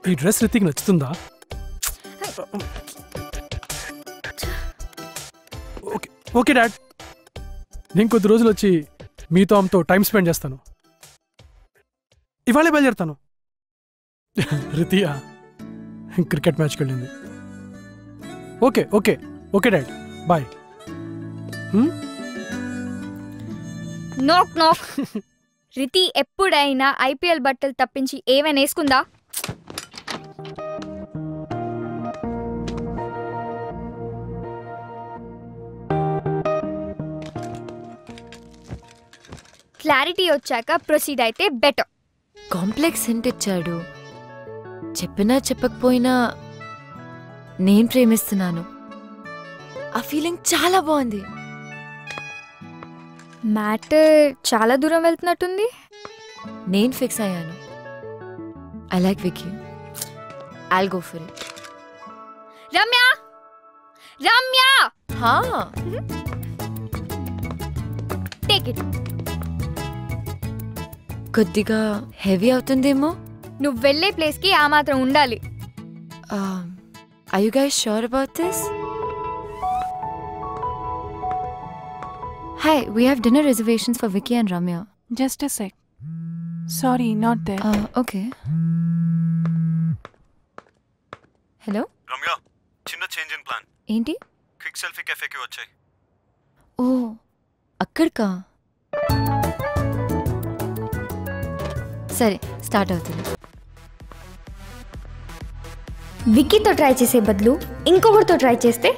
ఈ dress రితికి నచ్చుతుందా? Okay okay dad, నేను కొద్ది రోజులు వచ్చి మీతో ఆమెతో టైం స్పెండ్ చేస్తాను. ఇవాళే బయలుదేరుతాను. రితియా క్రికెట్ మ్యాచ్కి వెళ్ళింది. Okay okay okay dad, bye. Knock knock. Riti ఎప్పుడైనా ఐపీఎల్ బట్టలు తప్పించి ఏమైనా వేసుకుందా? క్లారిటీ వచ్చాక ప్రొసీడ్ అయితే బెటర్. కాంప్లెక్స్ హింట్ ఇచ్చాడు. చెప్పినా చెప్పకపోయినా నేను ప్రేమిస్తున్నాను. ఆ ఫీలింగ్ చాలా బాగుంది. మ్యాటర్ చాలా దూరం వెళ్తున్నట్టుంది. నేను ఫిక్స్ అయ్యాను. I like Vicky. I'll go for it. Ramya Ramya, హా టేక్ ఇట్. కొద్దిగా హెవీ అవుతుందేమో. నువ్వు వెళ్ళే ప్లేస్ కి ఆ మాత్రం ఉండాలి. Are you guys sure about this? Hi, we have dinner reservations for Vicky and Ramya. Just a sec. Sorry, not there. Okay. Hello? Ramya, చిన్న చేంజ్ ఇన్ ప్లాన్. ఏంటి? క్విక్ సెల్ఫీ కెఫేకి వచ్చాయి. ఓ, అక్కడికా? సరే, స్టార్ట్ అవుతుంది. విక్కీతో try చేసే బదులు ఇంకొకరితో try చేస్తే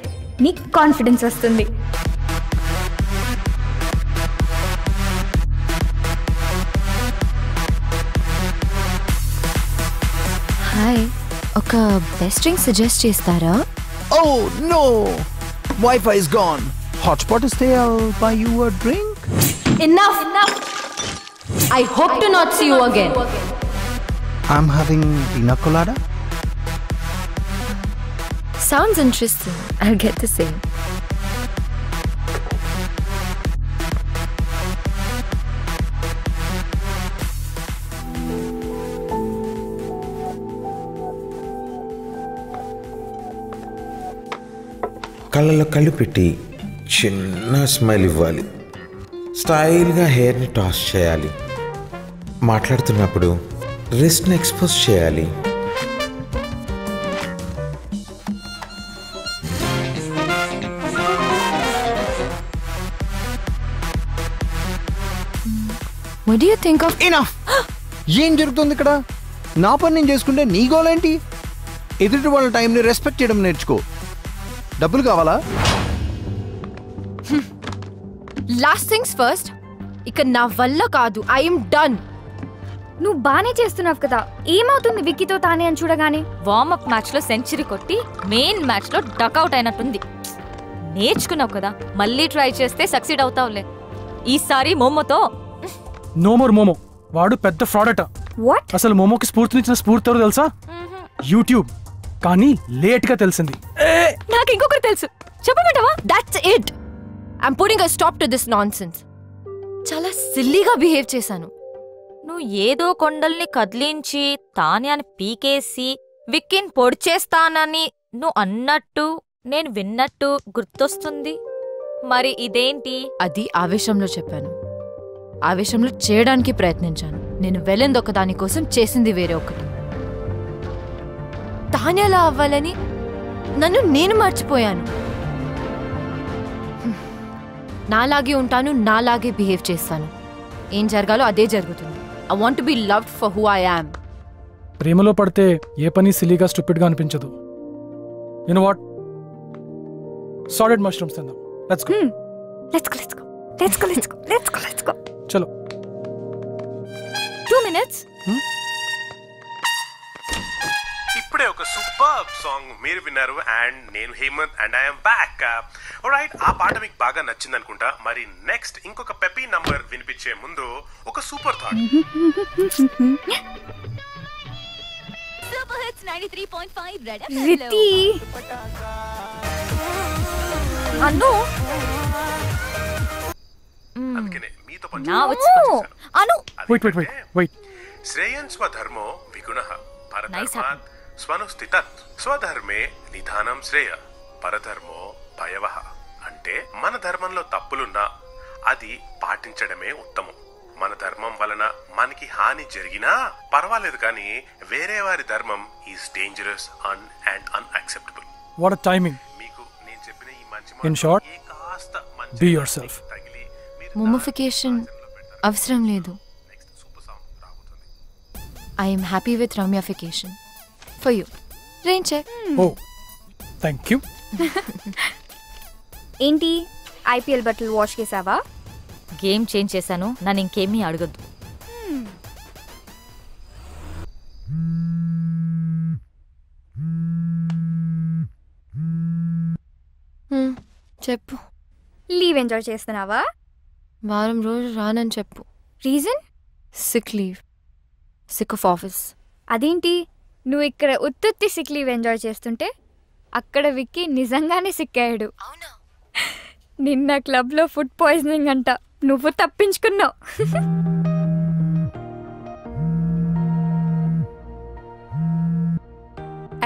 నీకు కాన్ఫిడెన్స్ వస్తుంది. హాయ్, ఒక బెస్ట్ డ్రింక్ సజెస్ట్ చేస్తారా? Oh no! Wi-Fi is gone. Hotspot is there. I'll buy you a drink. Enough! I hope to not see you again. I'm having pina colada. Sounds interesting. I'll get the same. కళ్ళలో కళ్ళు పెట్టి చిన్న smile ఇవ్వాలి. స్టైల్గా హెయిర్ని toss చేయాలి. మాట్లాడుతున్నప్పుడు రిస్ట్ని expose చేయాలి. What do you think of? Enough! ఏం జరుగుతుంది ఇక్కడ? నా పని నేను చేసుకుంటే నీ గోలేంటి? ఎదుటి వాళ్ళ టైంని రెస్పెక్ట్ చేయడం నేర్చుకో. డబ్బులు కావాలా? Last things first. ఇక నా వల్ల కాదు. I am done. నువ్వు బానే చేస్తున్నావు కదా, ఏమవుతుంది విక్కీతో తానే అని చూడగానే? వార్మప్ మ్యాచ్ లో సెంచరీ కొట్టి మెయిన్ మ్యాచ్ లో డక్అవుట్ అయినట్టుంది. నేర్చుకున్నావు కదా, మళ్ళీ ట్రై చేస్తే సక్సీడ్ అవుతావులే. ఈసారి మోమోతో. No more momo. వాడు పెద్ద ఫ్రాడ్ అట. వాట్? అసలు మోమోకి స్ఫూర్తినిచ్చిన స్ఫూర్తి ఎవరో తెలుసా? యూట్యూబ్. కానీ లేట్ గా తెలిసింది. నాకు ఇంకొకరు తెలుసు, చెప్పమంటావా? That's it. I'm putting a stop to this nonsense. చాలా సిల్లీగా బిహేవ్ చేశాను. నువ్వు ఏదో కొండల్ని కదిలించి తాన్యాన్ని పీకేసి విక్కీని పొడిచేస్తానని నువ్వు అన్నట్టు నేను విన్నట్టు గుర్తొస్తుంది. మరి ఇదేంటి? అది ఆవేశంలో చెప్పాను. ఆవేశంలో చేయడానికి ప్రయత్నించాను. నేను వెళ్ళింది ఒక దానికోసం, చేసింది వేరే ఒకటి. తాన్యాలా అవ్వాలని నన్ను నేను మర్చిపోయాను. నాలాగే ఉంటాను, నాలాగే బిహేవ్ చేస్తాను. ఏం జరగాలో అదే జరుగుతుంది. I want to be loved for who I am. ప్రేమలో పడితే ఏ పని సిలీగా స్టూపిడ్గా అనిపించదు. You know what? Salted mushrooms తిందాం. Let's go. Let's go. చలో. 2 minutes. ఇప్పుడే ఒక సూపర్ సాంగ్ మీరు విన్నారు. అండ్ నేను Hemanth and I'm back. Alright, ఆ పాట మీకు బాగా నచ్చింది అనుకుంటా. మరి నెక్స్ట్ ఇంకొక పెపీ నంబర్ వినిపించే ముందు ఒక super thought. Super Hits 93.5 Red FM. Riti, Anu అందుకనే మీతో నా వచ్చి అను Wait. శ్రేయన్ స్వధర్మో విగుణః Nice పరధర్మాత్ స్వనుస్థితత్ స్వధర్మే నిధానం శ్రేయ పరధర్మో భయవః. అంటే మన ధర్మంలో తప్పులున్నా అది పాటించడమే ఉత్తమం. మన ధర్మం వలన మనకి హాని జరిగినా పర్వాలేదు, కానీ వేరే వారి ధర్మం is dangerous and unacceptable. What timing. మీకు నేను చెప్పిన ఈ మంచి ఇన్ షార్ట్, కాస్త బీ యువర్ సెల్ఫ్. మొమ్మిఫికేషన్ అవసరం లేదు. ఐఎమ్ హ్యాపీ విత్ రమ్యాఫికేషన్ for you. Rain check. Oh thank you. ఏంటి ఐపీఎల్ బట్టలు వాష్ చేసావా? గేమ్ చేంజ్ చేశాను, నన్ను ఇంకేమీ అడగద్దు. చెప్పు. లీవ్ ఎంజాయ్ చేస్తున్నావా? వారం రోజు రానని చెప్పు. Reason? Sick leave. Sick of office. అదేంటి, నువ్వు ఇక్కడ ఉత్తుత్తి సిక్ లీవ్ ఎంజాయ్ చేస్తుంటే అక్కడ విక్కీ నిజంగానే సిక్ అయ్యాడు. అవునా? నిన్న క్లబ్లో ఫుడ్ పాయిజనింగ్ అంట, నువ్వు తప్పించుకున్నావు.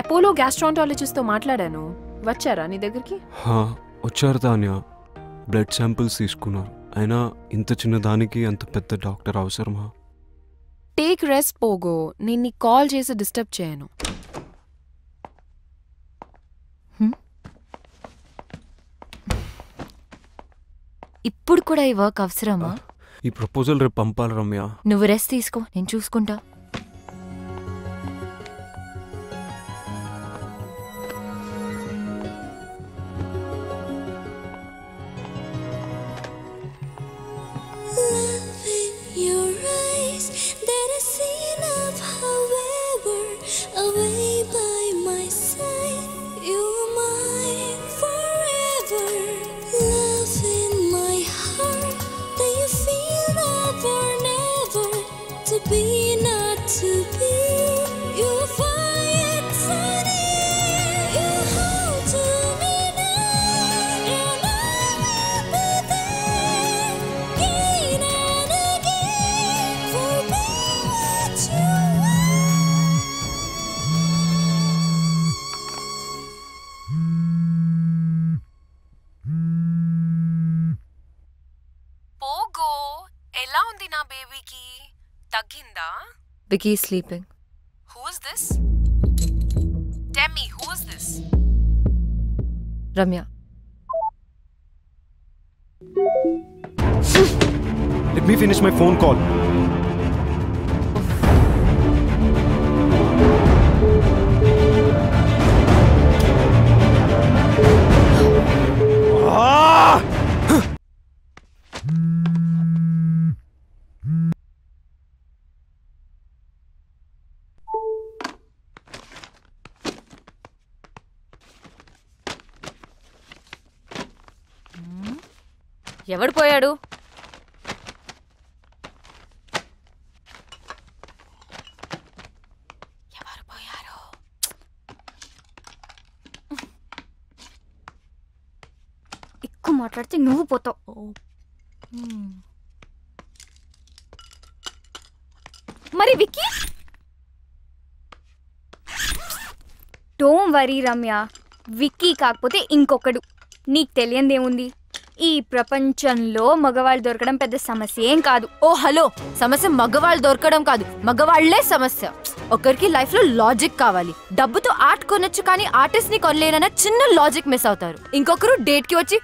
అపోలో గ్యాస్ట్రాంటాలజిస్ట్తో మాట్లాడాను. వచ్చారా నీ దగ్గరికి? వచ్చారు తాన్య. బ్లడ్ శాంపిల్స్ తీసుకున్నారు. అయినా ఇంత చిన్న దానికి అంత పెద్ద డాక్టర్ అవసరమా? Take rest Pogo. నేను నీకు కాల్ చేసి డిస్టర్బ్ చేయను. ఇప్పుడు కూడా ఈ వర్క్ అవసరమా? ఈ ప్రపోజల్ రేపు పంపాలి రమ్య. నువ్వు రెస్ట్ తీసుకో, నేను చూసుకుంటా. పోగో, ఎలా ఉంది నా బేబీకి? తగ్గిందా? Vicky sleeping. Who is this? Tell me, who is this? Ramya. Let me finish my phone call. ఎవడు పోయాడు? ఎవరు పోయారు? ఎక్కువ మాట్లాడితే నువ్వు పోతావు. మరి విక్కీ? డోంట్ వరీ రమ్య, విక్కీ కాకపోతే ఇంకొకడు. నీకు తెలియందేముంది, ఈ ప్రపంచంలో మగవాళ్ళు దొరకడం పెద్ద సమస్య ఏం కాదు. ఓ హలో, సమస్య మగవాళ్ళు దొరకడం కాదు, మగవాళ్లే సమస్య. ఒకరికి లైఫ్ లో లాజిక్ కావాలి. డబ్బుతో ఆర్ట్ కొనొచ్చు, కానీ ఆర్టిస్ట్ ని కొనలేనన్న చిన్న లాజిక్ మిస్ అవుతారు. ఇంకొకరు డేట్ కి వచ్చి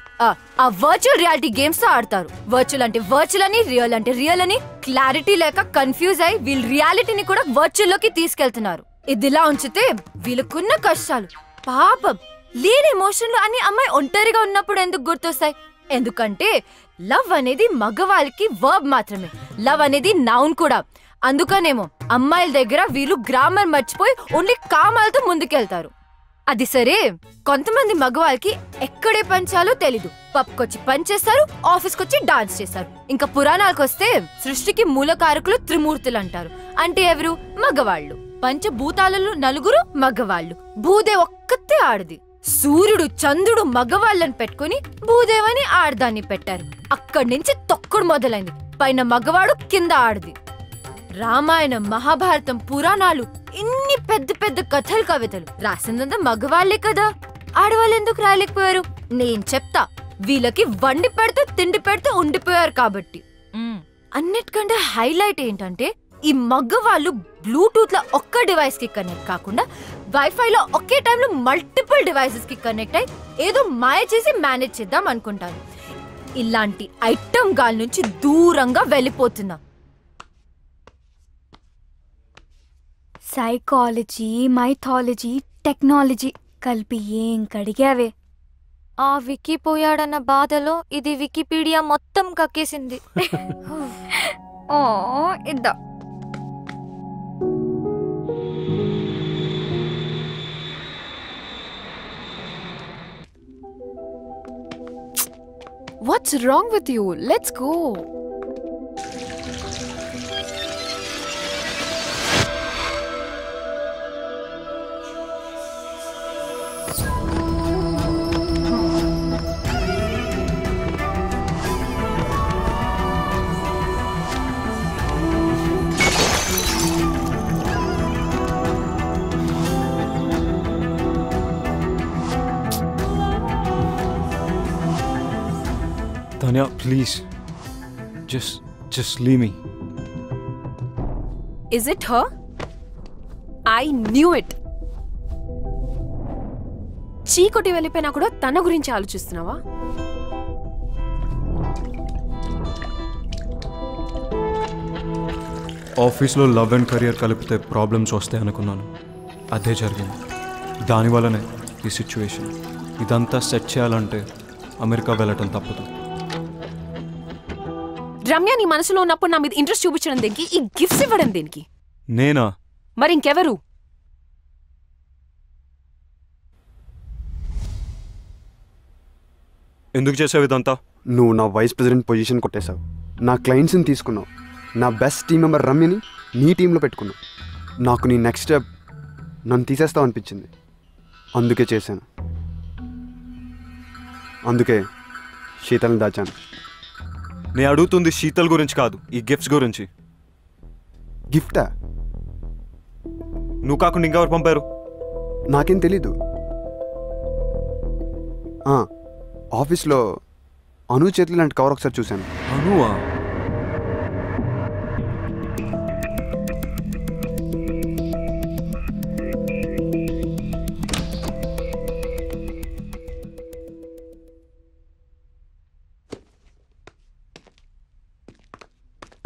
ఆ వర్చువల్ రియాలిటీ గేమ్స్ తో ఆడతారు. వర్చువల్ అంటే వర్చువల్ అని, రియల్ అంటే రియల్ అని క్లారిటీ లేక కన్ఫ్యూజ్ అయి వీళ్ళు రియాలిటీని కూడా వర్చువల్ లోకి తీసుకెళ్తున్నారు. ఇదిలా ఉంచితే వీళ్ళకున్న కష్టాలు పాపం లేని ఎమోషన్లు అన్ని అమ్మాయి ఒంటరిగా ఉన్నప్పుడు ఎందుకు గుర్తొస్తాయి? ఎందుకంటే లవ్ అనేది మగవాళ్ళకి వర్బ్ మాత్రమే, లవ్ అనేది నౌన్ కూడా. అందుకనేమో అమ్మాయిల దగ్గర వీళ్ళు గ్రామర్ మర్చిపోయి ఓన్లీ కామాలతో ముందుకెళ్తారు. అది సరే, కొంతమంది మగవాళ్ళకి ఎక్కడే పంచాలో తెలీదు. పబ్కొచ్చి పనిచేస్తారు, ఆఫీస్కొచ్చి డాన్స్ చేస్తారు. ఇంకా పురాణాలకు వస్తే సృష్టికి మూలకారకులు త్రిమూర్తులు అంటారు. అంటే ఎవరు? మగవాళ్ళు. పంచభూతాలలో నలుగురు మగవాళ్ళు, భూదే ఒక్కతే ఆడది. సూర్యుడు చంద్రుడు మగవాళ్ళని పెట్టుకుని భూదేవని ఆడదాన్ని పెట్టారు. అక్కడి నుంచి తొక్కుడు మొదలైంది. పైన మగవాడు, కింద ఆడది. రామాయణం, మహాభారతం, పురాణాలు, ఇన్ని పెద్ద పెద్ద కథలు, కవితలు రాసిందంతా మగవాళ్లే కదా. ఆడవాళ్ళు ఎందుకు రాయలేకపోయారు? నేను చెప్తా. వీళ్ళకి వండి పెడితే తిండి పెడితే ఉండిపోయారు కాబట్టి. అన్నిటికంటే హైలైట్ ఏంటంటే ఈ మగవాళ్ళు బ్లూటూత్ లో ఒక్క డివైస్ కి కనెక్ట్ కాకుండా వైఫై లో ఒకే టైంలో మల్టిపుల్ డివైసెస్ కి కనెక్ట్ అయి ఏదో మాయ చేసి మేనేజ్ చేద్దాం అనుకుంటారు. ఇలాంటి ఐటమ్ గాల్ నుంచి దూరంగా వెళ్ళిపోతున్నా. సైకాలజీ, మైథాలజీ, టెక్నాలజీ కలిపి ఏం కడిగావే. ఆ వికీ పోయాడన్న బాధలో ఇది వికీపీడియా మొత్తం కక్కేసింది. ఓ ఇద్దా. What's wrong with you? Let's go. Tanya, please. Just leave me. Is it her? I knew it. చీకొట్టి వెళ్ళిపోయినా కూడా తన గురించి ఆలోచిస్తున్నావా? ఆఫీస్లో లవ్ అండ్ కెరియర్ కలిపితే ప్రాబ్లమ్స్ వస్తాయి అనుకున్నాను. అదే జరిగింది. దానివల్లనే ఈ సిచ్యువేషన్. ఇదంతా సెట్ చేయాలంటే అమెరికా వెళ్ళటం తప్పదు. రమ్య నీ మనసులో ఉన్నప్పుడు నా మీద ఇంట్రెస్ట్ చూపించడం దేనికి? ఈ గిఫ్ట్స్ ఇవ్వడం దేనికి? నేనా? మరి ఇంకెవరు? ఎందుకు చేసావు ఇదంతా? నువ్వు నా వైస్ ప్రెసిడెంట్ పొజిషన్ కొట్టేశావు, నా క్లయింట్స్ని తీసుకున్నావు, నా బెస్ట్ టీం మెంబర్ రమ్యని నీ టీంలో పెట్టుకున్నావు. నాకు నీ నెక్స్ట్ స్టెప్ నన్ను తీసేస్తావు అనిపించింది, అందుకే చేశాను. అందుకే శీతల్ని దాచాను. నేను అడుగుతుంది శీతల్ గురించి కాదు, ఈ గిఫ్ట్స్ గురించి. గిఫ్టా? నువ్వు కాకుండా ఇంకెవరు పంపారు? నాకేం తెలీదు. ఆఫీస్లో అను చేతులు లాంటి కవర్ ఒకసారి చూశాను. అనువా?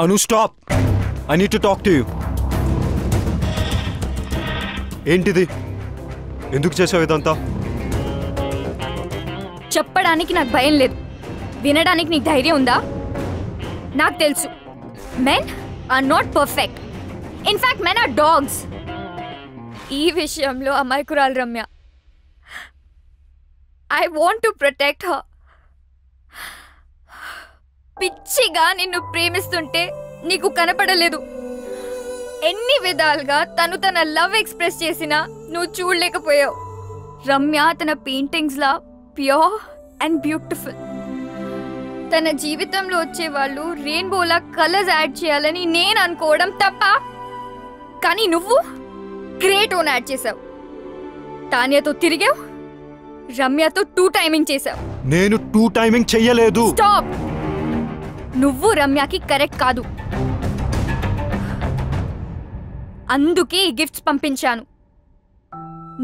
Anu, stop! I need to talk to you. ఏంటిది? ఎందుకు చేసావు ఇదంతా? చెప్పడానికి నాకు భయం లేదు, వినడానికి నీకు ధైర్యం ఉందా? నాకు తెలుసు, men are not perfect. In fact men are dogs. ఈ విషయంలో అమాయకురాలు Ramya. I want to protect her. పిచ్చిగా నిన్ను ప్రేమిస్తుంటే నీకు కనపడలేదు. ఎన్ని విధాలుగా తను తన లవ్ ఎక్స్ప్రెస్ చేసినా నువ్వు చూడలేకపోయావు. రమ్య తన paintings law pure and beautiful. తన జీవితంలో వచ్చే వాళ్ళు రెయిన్బోలా కలర్స్ యాడ్ చేయాలని నేను అనుకోవడం తప్ప, కానీ నువ్వు గ్రేట్ ఓన్ యాడ్ చేసావు. తాన్యతో తిరిగావు, రమ్యతో 2 టైమింగ్ చేసావు. నేను 2 టైమింగ్ చెయ్యలేదు. స్టాప్! నువ్వు రమ్యకి కరెక్ట్ కాదు, అందుకే ఈ గిఫ్ట్స్ పంపించాను.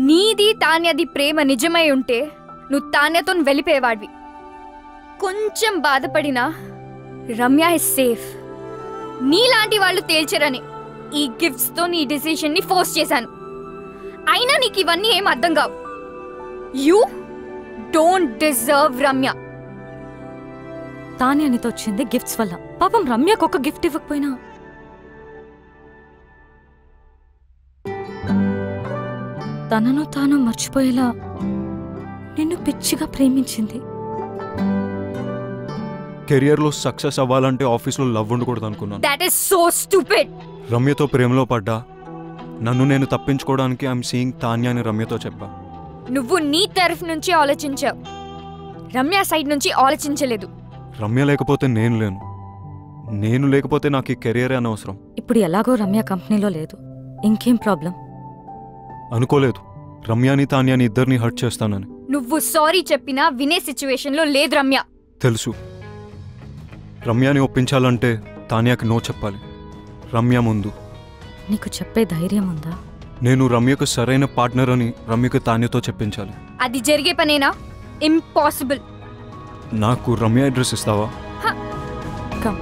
నీది తాన్యది ప్రేమ నిజమై ఉంటే నువ్వు తాన్యతో వెళ్ళిపోయేవాడివి. కొంచెం బాధపడినా రమ్య ఇస్ సేఫ్. నీలాంటి వాళ్ళు తేల్చరని ఈ గిఫ్ట్స్తో నీ డిసిషన్ ని ఫోర్స్ చేశాను. అయినా నీకు ఇవన్నీ ఏం అర్థం కావు. You don't deserve Ramya. తానే అనితో వచ్చింది గిఫ్ట్స్ వల్ల. పాపం రమ్యకు ఒక గిఫ్ట్ ఇవ్వకపోయినా తనను తాను మర్చిపోయేలా నిన్ను పిచ్చిగా ప్రేమించింది. కెరియర్లో సక్సెస్ అవ్వాలంటే ఆఫీస్లో లవ్ ఉండకూడదు అనుకున్నాను. That is so stupid. రమ్యతో ప్రేమలో పడ్డా నన్ను నేను తప్పించుకోవడానికి ఐఎమ్ సీయింగ్ తాన్యా అని రమ్యతో చెప్పా. నువ్వు నీ తరఫు నుంచి ఆలోచించావు, రమ్య సైడ్ నుంచి ఆలోచించలేదు. రమ్య లేకపోతే నేను లేను. నేను లేకపోతే నాకు ఈ కెరియరే అనవసరం. ఇప్పుడు ఎలాగో రమ్య కంపెనీలో లేదు, ఇంకేం ప్రాబ్లం? అనుకోలేదు రమ్యాని తాన్యాని ఇద్దరిని హర్ట్ చేస్తానని. నువ్వు సారీ చెప్పినా వినే సిచ్యువేషన్ లో లేదు రమ్య. తెలుసు. రమ్యాని ఒప్పించాలంటే తాన్యాకి నో చెప్పాలి. రమ్య ముందు. నీకు చెప్పే ధైర్యం ఉందా? నేను రమ్యకు సరైన పార్ట్నర్ అని రమ్యకు తాన్యతో చెప్పించాలి. అది జరిగే పనేనా? ఇంపాసిబుల్. నాకు రమ్య అడ్రస్ ఇస్తావా? కమ్.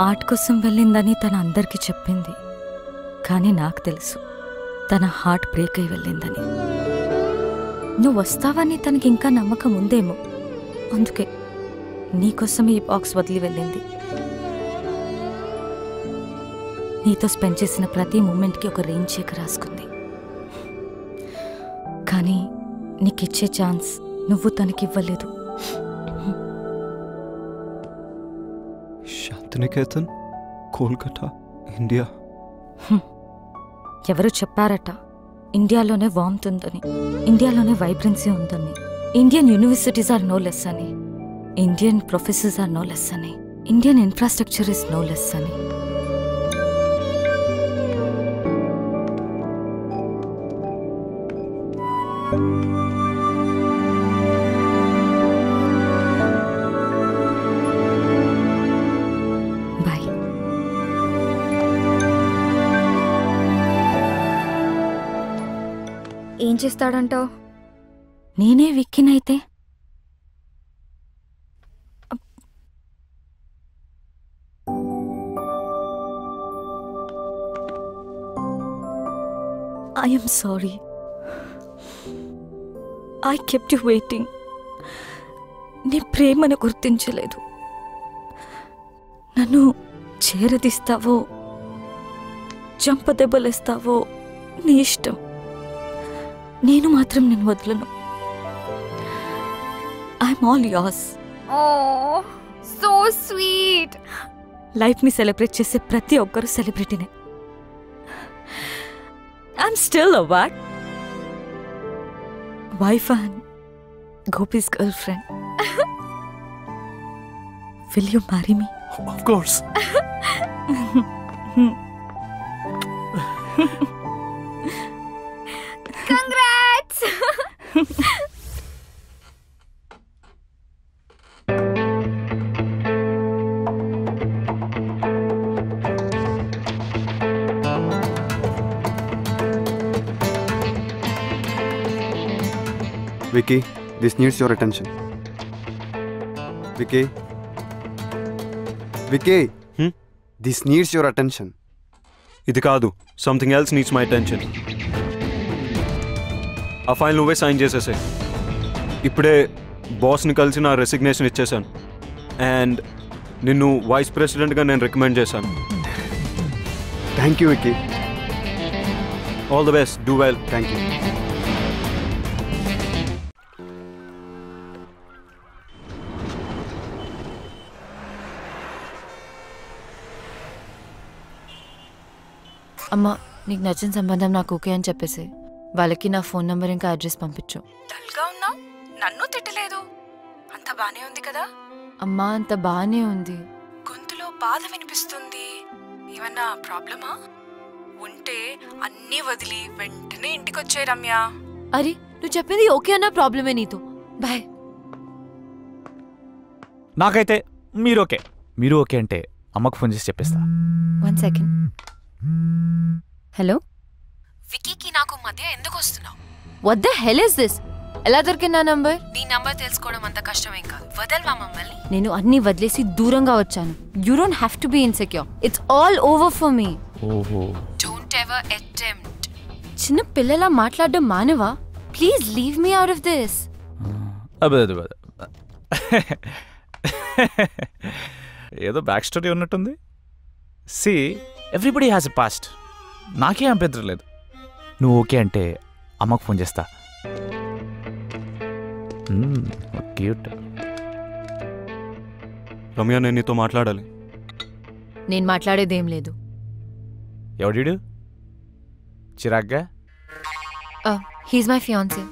ఆర్ట్ కోసం వెళ్ళిందని తన అందరికీ చెప్పింది, కానీ నాకు తెలుసు తన హార్ట్ బ్రేక్ అయి వెళ్ళిందని. నువ్వు వస్తావని తనకి ఇంకా నమ్మకం ఉందేమో, అందుకే నీకోసం ఈ బాక్స్ వదిలి వెళ్ళింది. నీతో స్పెండ్ చేసిన ప్రతి మూమెంట్కి ఒక రేంజ్ చెక్ రాసుకుంది. కానీ నీకిచ్చే ఛాన్స్ నువ్వు తనకివ్వలేదు. శాంతినికేతన్, కోల్కతా, ఇండియా. ఎవరు చెప్పారట ఇండియాలోనే వార్మ్త్ ఉందని, ఇండియాలోనే వైబ్రెన్సీ ఉందని, Indian universities are no less అని, Indian professors are no less అని, Indian infrastructure is no less అని. ఏం చేస్తాడంటావు? నేనే విక్కినైతే I am sorry. I kept you waiting. నీ ప్రేమను గుర్తించలేదు. నన్ను చేరదీస్తావో చంపదెబ్బలేస్తావో నీ ఇష్టం. నేను మాత్రం నేను వదలను. I'm all yours. Oh so sweet. లైఫ్ని సెలబ్రేట్ చేసే ప్రతి ఒక్కరు సెలబ్రిటీనే. I'm still a what? Wife and Gopi's girlfriend. Will you marry me? Of course. Congrats! Vicky, this needs your attention. Vicky? Vicky? This needs your attention. ఇది కాదు, something else needs my attention. ఆ file నువ్వే sign చేసేసాయి. ఇప్పుడే బాస్ని కలిసి నా resignation ఇచ్చేసాను. And నిన్ను vice ప్రెసిడెంట్గా నేను రికమెండ్ చేశాను. Thank you, Vicky. All the best. Do well. Thank you. అమ్మ, నీకు నచ్చిన సంబంధం నాకు ఓకే అని చెప్పేసి వాళ్ళకి నా ఫోన్ నంబర్ ఇంకా అడ్రస్ పంపించు. డల్గా ఉన్నావు, నన్ను తిట్టలేదు. అంత బానే ఉంది కదా? అమ్మా, అంత బానే ఉంది. గొంతులో బాధ వినిపిస్తుంది. ఏమన్నా ప్రాబ్లమా? ఉంటే అన్నీ వదిలి వెంటనే ఇంటికి వచ్చే రమ్య. అరే, నువ్వు చెప్పింది ఓకే అన్న ప్రాబ్లమే నీతో. బాయ్. నాకైతే మీరు ఓకే. మీరు ఓకే అంటే అమ్మకు ఫోన్ చేసి చెప్పేస్తా. 1 సెకండ్. హలో, వికీకి నాకు మధ్య ఎందుకు వస్తున్నావు? What the hell is this? ఎలా దొరికింది నా నంబర్? నీ నంబర్ తెలుసుకోవడం అంత కష్టమేం కాదు. వదల్వా మమ్మల్ని. నేను అన్ని వదిలేసి దూరంగా వచ్చాను. You don't have to be insecure. It's all over for me. ఓహో. Don't ever attempt. చిన్న పిల్లలా మాట్లాడడం మానవా? Please leave me out of this. ఏదో బ్యాక్ స్టోరీ ఉన్నట్టుంది. See, everybody has a past. నాకే అభ్యంతరం లేదు. నువ్వు ఓకే అంటే అమ్మకు ఫోన్ చేస్తా. క్యూట్. రమ్య, నేను నీతో మాట్లాడాలి. నేను మాట్లాడేదేం లేదు. ఎవడీడు చిరాగ్గా? He's my fiancee.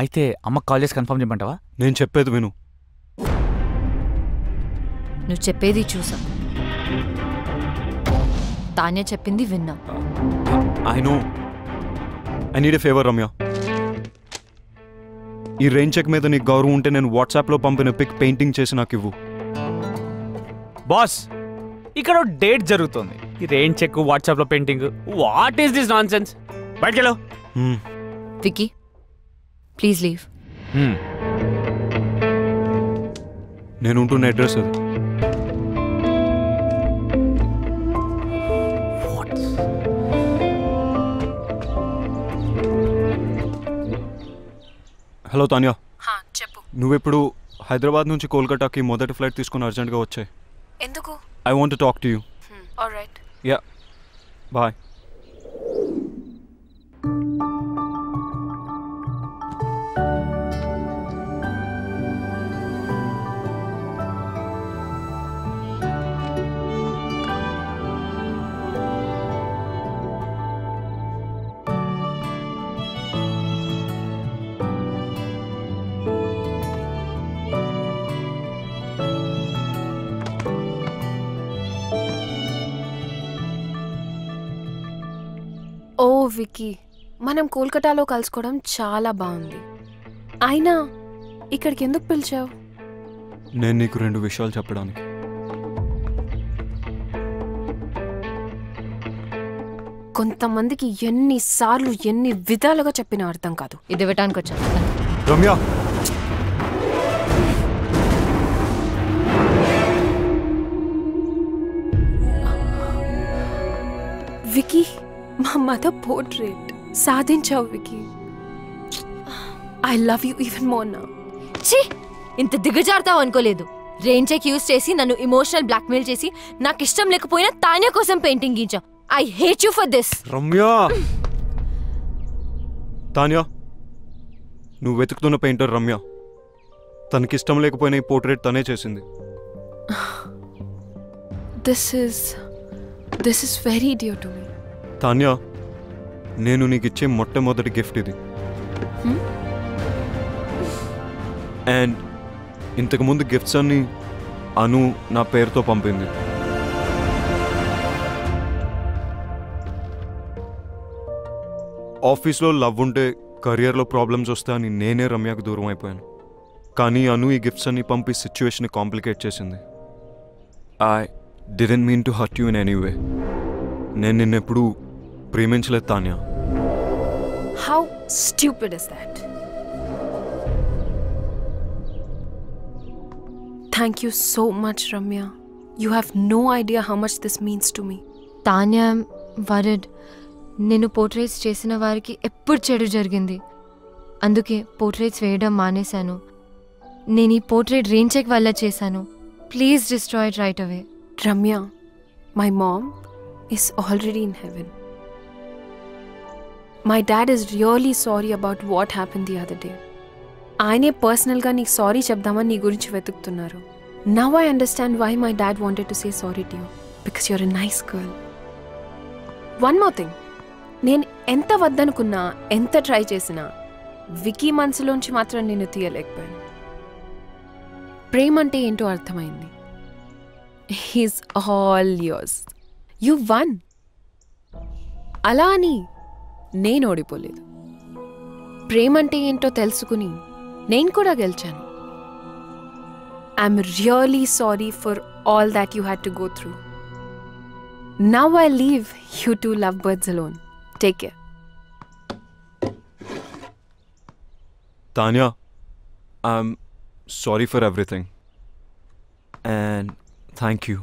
అయితే అమ్మ కాల్ చేసి కన్ఫర్మ్ చేయమంటావా? నేను చెప్పేది విను. నువ్వు చెప్పేది చూసా, తాన్య చెప్పింది విన్నా. I know. I need a favour Ramya. ఈ రెయిన్ చెక్ మీద నీకు గౌరవం ఉంటే నేను వాట్సాప్లో పంపిన పిక్ పెయింటింగ్ చేసి నాకు ఇవ్వు. బాస్, ఇక్కడ డేట్ జరుగుతుంది. ఈ రెయిన్ చెక్, వాట్సాప్లో painting, what is this nonsense? బయటకెళ్ళు. Vicky, please leave. నేను ఉంటున్న అడ్రస్ అది. హలో తాన్యా, చెప్పు. నువ్వెప్పుడు హైదరాబాద్ నుంచి కోల్కతాకి మొదటి ఫ్లైట్ తీసుకుని అర్జెంట్గా వచ్చాయి. ఎందుకు? I want to talk to you. Alright. Yeah, bye. Oh Vicky, మనం కోల్కతాలో కలుసుకోవడం చాలా బాగుంది. అయినా ఇక్కడికి ఎందుకు పిలిచావు? నేను నీకు 2 విషయాలు చెప్పడానికి. కొంతమందికి ఎన్నిసార్లు ఎన్ని విధాలుగా చెప్పినా అర్థం కాదు. ఇది ఇవ్వటానికి వచ్చాను. రమ్య, వికీ, మా మదర్ పోర్ట్రేట్ సాధించావు Vicky. I love you even more now. ఛీ, ఇంత దిగజారుతావు అనుకోలేదు. రెయిన్ చెక్ యూజ్ చేసి నన్ను ఇమోషనల్ బ్లాక్మెయిల్ చేసి నాకు ఇష్టం లేకపోయినా తాన్య కోసం పెయింటింగ్ గీంచావు. I hate you for this. Ramya, Tanya, నువ్వు వెతుకుతున్న పెయింటర్ రమ్య. తనకిష్టం లేకపోయినా ఈ పోర్ట్రేట్ తనే చేసింది. This is very dear to me. Tanya, నేను నీకు ఇచ్చే మొట్టమొదటి గిఫ్ట్ ఇది. అండ్ ఇంతకుముందు గిఫ్ట్స్ అన్ని అను నా పేరుతో పంపింది. ఆఫీస్లో లవ్ ఉంటే కెరియర్లో ప్రాబ్లమ్స్ వస్తాయని నేనే రమ్యకు దూరం అయిపోయాను. కానీ అను ఈ గిఫ్ట్స్ అన్ని పంపి సిచ్యువేషన్ కాంప్లికేట్ చేసింది. I didn't mean to hurt you in any way. నేను నిన్నెప్పుడు ప్రేమించలేదు Tanya. How stupid is that? Thank you so much Ramya. You have no idea how much this means to me. Tanya వరడ్, నేను పోర్ట్రేట్స్ చేసిన వారికి ఎప్పుడు చెడు జరిగింది. అందుకే పోర్ట్రేట్స్ వేయడం మానేశాను. నేను ఈ పోర్ట్రేట్ రెయిన్ చెక్ వల్ల చేశాను. Please destroy it right away. Ramya, my mom is already in heaven. My dad is really sorry about what happened the other day. ఆయనే పర్సనల్గా నీకు సారీ చెప్దామని నీ గురించి వెతుకుతున్నారు. Now I understand why my dad wanted to say sorry to you. Because you're a nice girl. One more thing. నేను ఎంత వద్దనుకున్నా, ఎంత ట్రై చేసినా వికీ మనసులోంచి మాత్రం నేను తీయలేకపోయాను. ప్రేమ అంటే ఏంటో అర్థమైంది. He's all yours. You won. అలా అని నేను ఓడిపోలేదు. ప్రేమంటే ఏంటో తెలుసుకుని నేను కూడా గెలిచాను. I'm really sorry for all that you had to go through. Now I leave you to love birds alone. Take care. Tanya, I'm sorry for everything and thank you.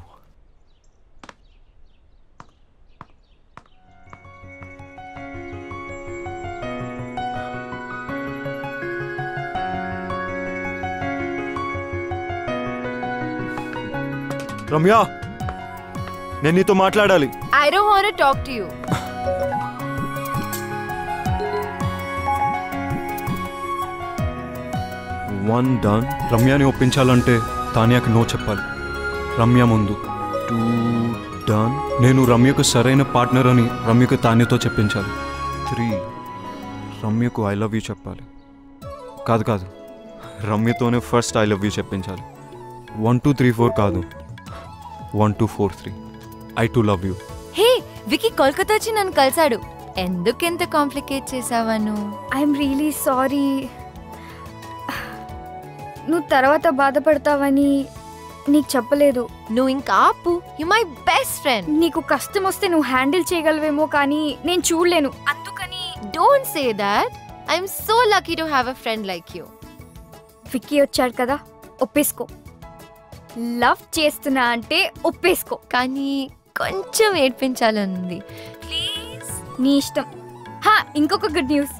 Ramya, నేను నీతో మాట్లాడాలి. I don't want to talk to you. 1 done. రమ్యని ఒప్పించాలంటే తానియాకి no చెప్పాలి. రమ్య ముందు 2 done. నేను రమ్యకు సరైన పార్ట్నర్ అని రమ్యకు తానియాతో చెప్పించాలి. 3 రమ్యకు ఐ లవ్ యూ చెప్పాలి. కాదు రమ్యతోనే ఫస్ట్ ఐ లవ్ యూ చెప్పించాలి. 1 2 3 4 కాదు, 1 2 4 3 I to love you. Hey Vicky Kolkata వచ్చి నన్ను కలిసాడు. ఎందుకెంత కాంప్లికేట్ చేసావా నువ్వు? I'm really sorry. నువ్వు తర్వాత బాధపడతావని నీకు చెప్పలేదు. నువ్వు ఇంకా ఆపు. You my best friend. నీకు కష్టం వస్తే నువ్వు హ్యాండిల్ చేయగలవేమో కానీ నేను చూడలేను. అందుకని don't say that. I'm so lucky to have a friend like you. Vicky వచ్చాడు కదా, ఒప్పేసుకో. లవ్ చేస్తున్నా అంటే ఒప్పేసుకో. కానీ కొంచెం ఏడ్పించాలనుంది. ప్లీజ్. నీ ఇష్టం. ఇంకొక గుడ్ న్యూస్.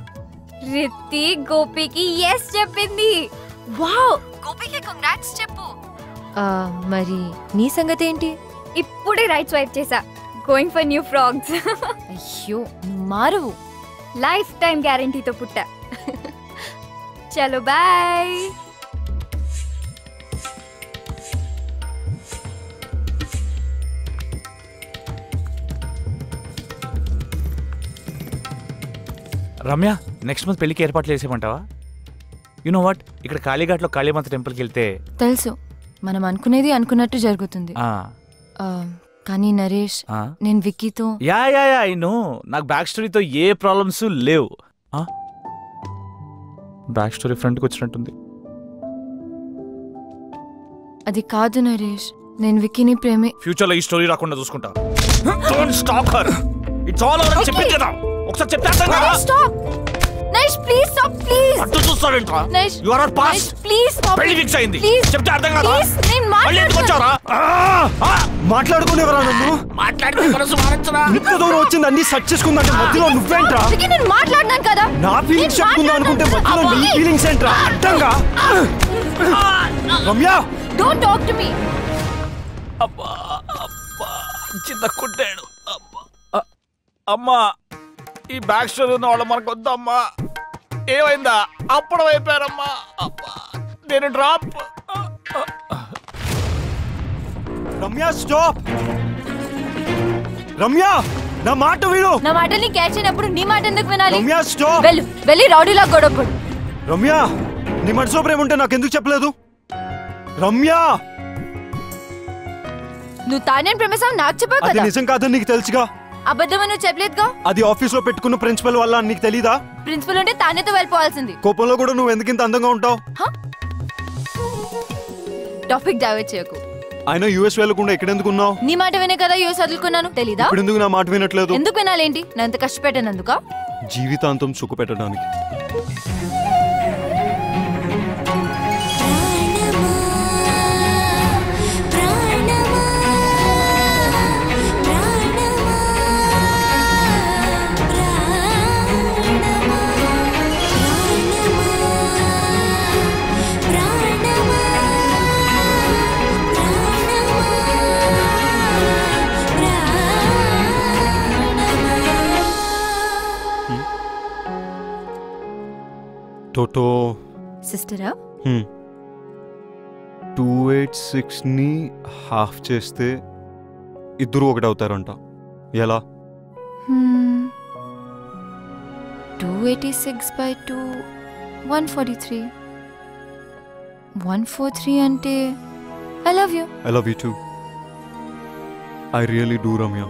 రిత్తి గోపికి ఎస్ చెప్పింది. వావ్, గోపికి కంగ్రాట్స్ చెప్పు. మరి నీ సంగతి ఏంటి? ఇప్పుడే రైట్ స్వైప్ చేసా. Going for new frogs. అయ్యో మారువు. లైఫ్ టైం గ్యారంటీతో పుట్టా. చలో బాయ్. రమ్య, నెక్స్ట్ మంత్ పెళ్లికి ఏర్పాట్లు చేసేమంటావా? యు నో వాట్, ఇక్కడ కాళీఘాట్లో కాళీమాత టెంపుల్కి వెళ్తే తెలుసు మనం అనుకునేది అనుకున్నట్టు జరుగుతుంది. కానీ నరేష్, నేను విక్కీతో యా ఐ నో. నాకు బ్యాక్ స్టోరీతో ఏ ప్రాబ్లమ్స్ లేవు. బ్యాక్ స్టోరీ ఫ్రంట్కి వచ్చినట్టుంది. అది కాదు నరేష్, నేను విక్కీని ప్రేమే. ఫ్యూచర్లో ఈ స్టోరీ రాకుండా చూసుకుంటా. Don't stop her. It's all over. చెప్పేది కదా, ఒకసారి చెప్పేస్తాను కదా. Stop Naresh, please stop. Please అటు చూస్తావేంట్రా? You are are pass. Please stop. పెళ్లి ఫిక్స్ అయింది. చెప్తే అర్థం కాదా? నేను మాట్లాడుకునేవరా నన్ను? మాట్లాడితే మనసు మారచ్చరా? ఇంత దూరం వచ్చింది అన్ని సెట్ చేసుకుందంటే మధ్యలో నువ్వేంట్రా? నేను మాట్లాడినాను కదా. నా ఫీలింగ్స్ చెప్పుకుందాం అనుకుంటే మధ్యలో నీ ఫీలింగ్స్ ఏంట్రా? అడ్డంగా. Ramya, don't talk to me. అబ్బా చిన్న కుట్టాడు. అమ్మా, ఈ బ్యాక్ స్టోరీ ఉన్న వాళ్ళు మనకు వద్దమ్మా. ఏమైందా? అప్పుడు అయిపోయారమ్మా. నేను డ్రాప్. రమ్య స్టాప్. రమ్య, నా మాట విను. నా మాటని క్యాచ్ అయినప్పుడు నీ మాట ఎందుకు వినాలి? రమ్య స్టాప్. వెళ్ళి రౌడీలా గొడవపడు. రమ్య, నీ మనసులో ప్రేమ ఉంటే నాకు ఎందుకు చెప్పలేదు? రమ్య, నువ్వు తానే ప్రేమిస్తావు నాకు చెప్పావు అది కదా. నిజం కాదని నీకు తెలుసుగా. అబద్ధమని నువ్వు చెప్పలేదుగా. అది ఆఫీస్ లో పెట్టుకున్న ప్రిన్సిపల్ వల్ల నీకు తెలీదా? ప్రిన్సిపల్ ఉంటే తానేతో వెళ్ళిపోవాల్సింది. కోపంలో కూడా నువ్వు ఎందుకు ఇంత అందంగా ఉంటావు? టాపిక్ డైవర్ట్ చేయకు. ఆయన యూఎస్ వెళ్ళకుండా ఎక్కడెందుకు ఉన్నావు? నీ మాట వినే కదా యూఎస్ వదులుకున్నాను, తెలీదా? ఇప్పుడు ఎందుకు నా మాట వినట్లేదు? ఎందుకు వినాలేంటి? నేను ఎంత కష్టపెట్టానందుక? జీవితాంతం సుఖ పెట్టడానికి. టోటో సిస్టరా 286ని హాఫ్ చేస్తే ఇద్దరు ఒకటవుతారంట. ఎలా? 286/2 143. 143 అంటే I love you. I love you two. I really do Ramya.